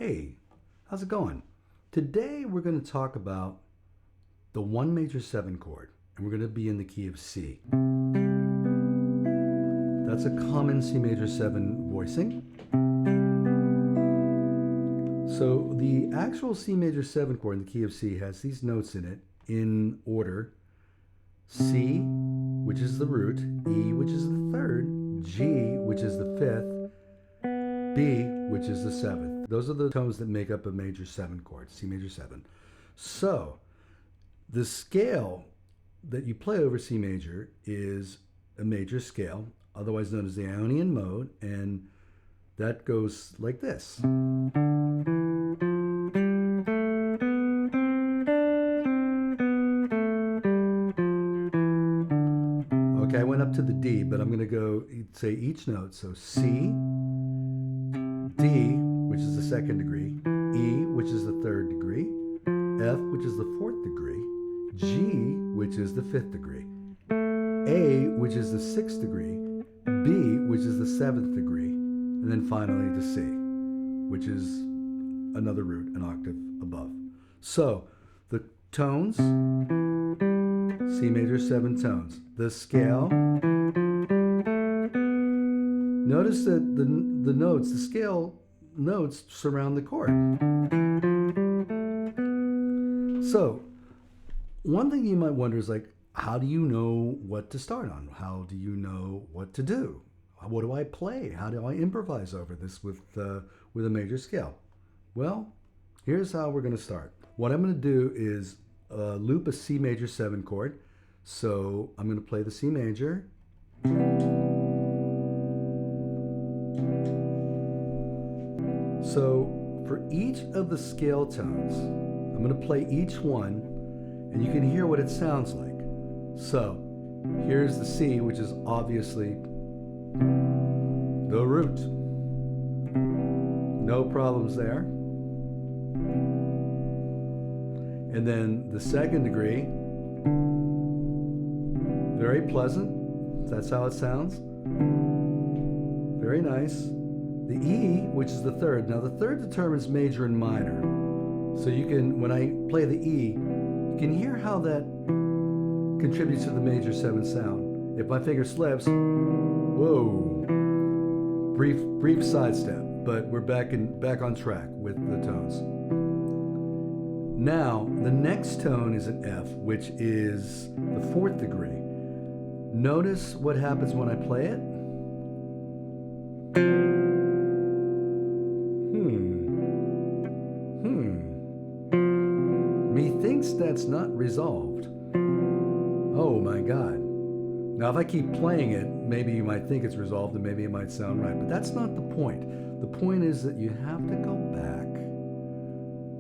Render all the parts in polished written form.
Hey, how's it going? Today we're going to talk about the 1 major 7 chord, and we're going to be in the key of C. That's a common C major 7 voicing. So the actual C major 7 chord in the key of C has these notes in it in order: C, which is the root, E, which is the third, G, which is the fifth, B, which is the seventh. Those are the tones that make up a major 7 chord, C major 7. So the scale that you play over C major is a major scale, otherwise known as the Ionian mode, and that goes like this. Okay, I went up to the D, but I'm going to go say each note. So C, D, which is the second degree, E, which is the third degree, F, which is the fourth degree, G, which is the fifth degree, A, which is the sixth degree, B, which is the seventh degree, and then finally to C, which is another root, an octave above. So the tones, C major 7 tones. The scale, notice that the notes, the scale notes surround the chord. So one thing you might wonder is, like, how do you know what to start on? How do you know what to do? What do I play? How do I improvise over this with a major scale? Well, here's how we're going to start. What I'm going to do is loop a C major 7 chord. So I'm going to play the C major. So for each of the scale tones, I'm going to play each one, and you can hear what it sounds like. So here's the C, which is obviously the root. No problems there. And then the second degree, very pleasant. That's how it sounds. Very nice. The E, which is the third. Now the third determines major and minor. So you can, when I play the E, you can hear how that contributes to the major 7 sound. If my finger slips, whoa, brief sidestep, but we're back on track with the tones. Now, the next tone is an F, which is the fourth degree. Notice what happens when I play it. Methinks that's not resolved. Oh my God. Now, if I keep playing it, maybe you might think it's resolved and maybe it might sound right, but that's not the point. The point is that you have to go back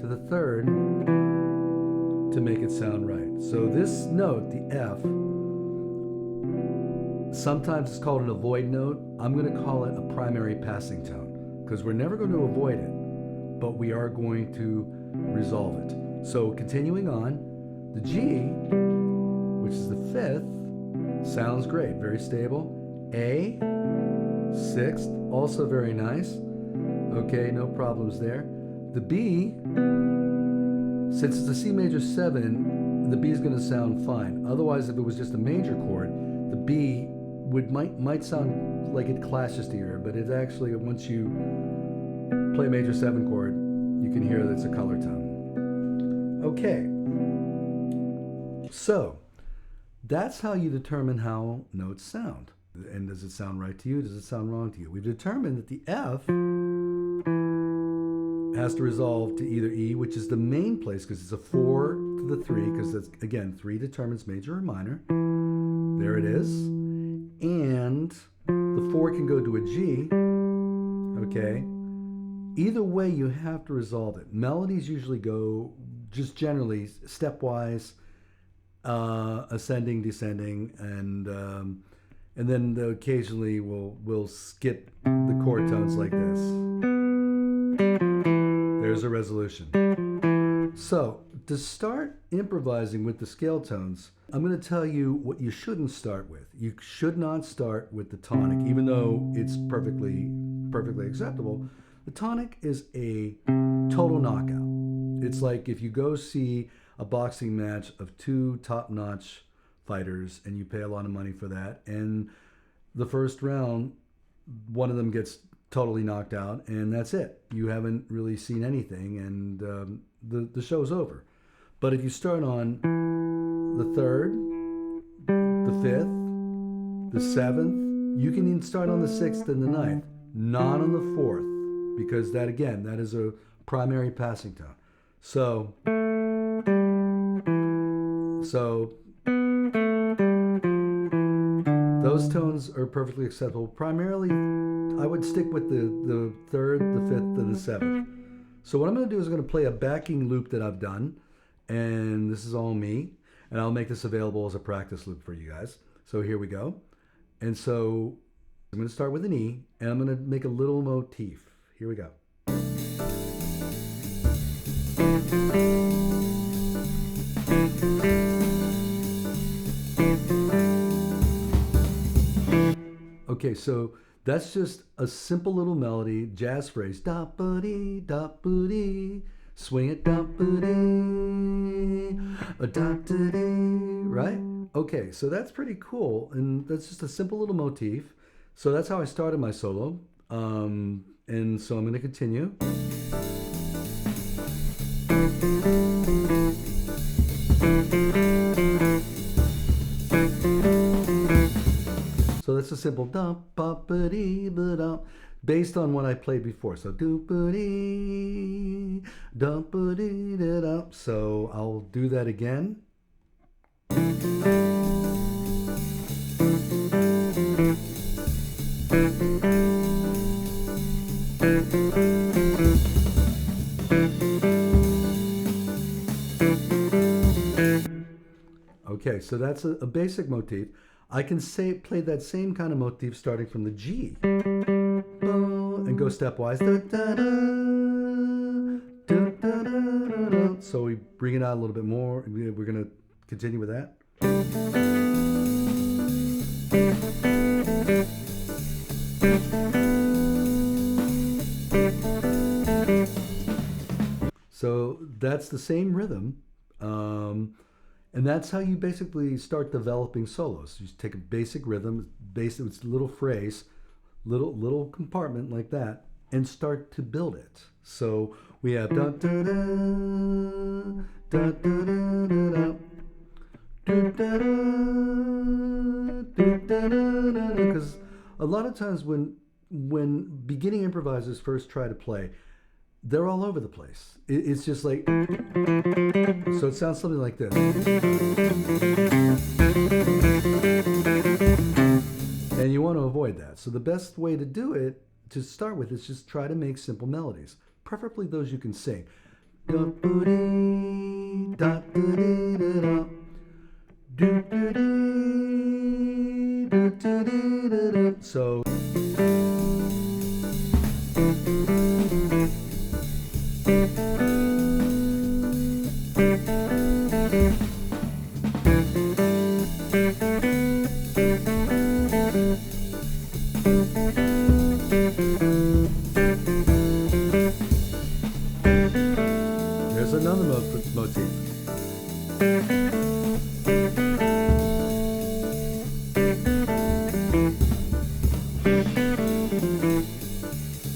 to the third to make it sound right. So this note, the F, sometimes it's called an avoid note. I'm going to call it a primary passing tone, because we're never going to avoid it, but we are going to resolve it. So continuing on, the G, which is the fifth, sounds great, very stable. A, sixth, also very nice. Okay, no problems there. The B, since it's a C major 7, the B is going to sound fine. Otherwise, if it was just a major chord, the B might sound like it clashes to your ear, but it actually, once you play a major 7 chord, you can hear that it's a color tone. Okay, so that's how you determine how notes sound. And does it sound right to you? Does it sound wrong to you? We've determined that the F has to resolve to either E, which is the main place, because it's a 4 to the 3, because that's, again, 3 determines major or minor. There it is. And the 4 can go to a G. Okay. Either way, you have to resolve it. Melodies usually go just generally stepwise, ascending, descending, and then occasionally we'll skip the chord tones like this. There's a resolution. So to start improvising with the scale tones, I'm going to tell you what you shouldn't start with. You should not start with the tonic, even though it's perfectly acceptable. The tonic is a total knockout. It's like if you go see a boxing match of two top-notch fighters and you pay a lot of money for that, and the first round, one of them gets totally knocked out, and that's it. You haven't really seen anything, and the show's over. But if you start on the third, the fifth, the seventh, you can even start on the sixth and the ninth, not on the fourth, because that is a primary passing tone. So those tones are perfectly acceptable. Primarily, I would stick with the third, the fifth, and the seventh. So what I'm going to do is I'm going to play a backing loop that I've done, and this is all me, and I'll make this available as a practice loop for you guys. So here we go. And so I'm going to start with an E, and I'm going to make a little motif. Here we go. Okay, so that's just a simple little melody, jazz phrase, da-ba-dee, da-ba-dee, swing it, da-ba-dee, da-da-dee, right? Okay, so that's pretty cool, and that's just a simple little motif. So that's how I started my solo, and so I'm going to continue. So that's a simple da-ba-ba-dee-ba-da, based on what I played before. So do-ba-dee, da-ba-dee-da-da. So I'll do that again. Okay, so that's a basic motif. I can play that same kind of motif starting from the G and go stepwise. So we bring it out a little bit more. We're going to continue with that. So that's the same rhythm. And that's how you basically start developing solos. You just take a basic rhythm, it's a little phrase, little compartment like that, and start to build it. So we have da da da da da da da da, because a lot of times when beginning improvisers first try to play, they're all over the place. It's just like, so it sounds something like this. And you want to avoid that. So the best way to do it, to start with, is just try to make simple melodies, preferably those you can sing. So there's another motif.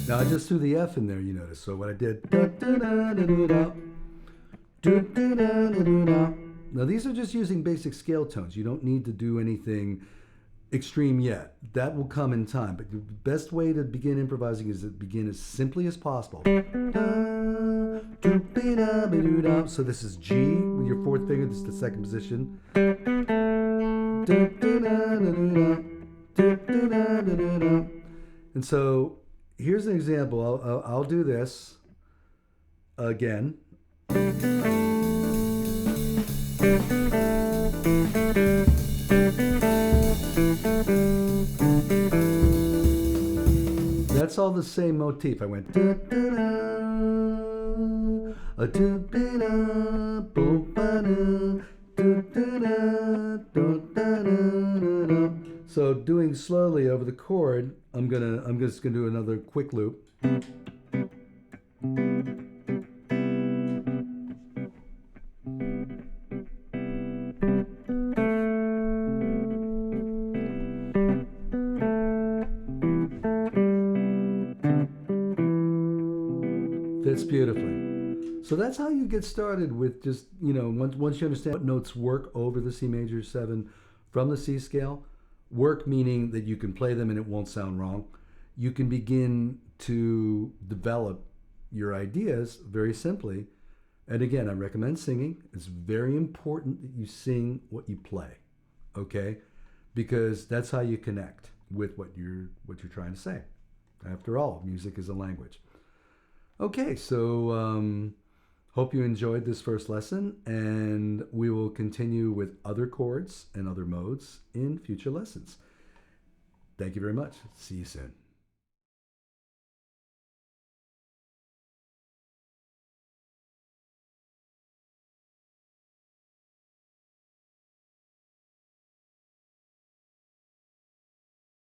Now I just threw the F in there, you notice. So what I did. Now these are just using basic scale tones. You don't need to do anything extreme yet. That will come in time. But the best way to begin improvising is to begin as simply as possible. So this is G with your fourth finger. This is the second position. And so here's an example. I'll do this again. That's all the same motif. I went. So doing slowly over the chord, I'm just gonna do another quick loop. Fits beautifully. So that's how you get started with just, once you understand what notes work over the C major 7 from the C scale, work meaning that you can play them and it won't sound wrong, you can begin to develop your ideas very simply. And again, I recommend singing. It's very important that you sing what you play, okay? Because that's how you connect with what you're trying to say. After all, music is a language. Okay, so hope you enjoyed this first lesson, and we will continue with other chords and other modes in future lessons. Thank you very much. See you soon.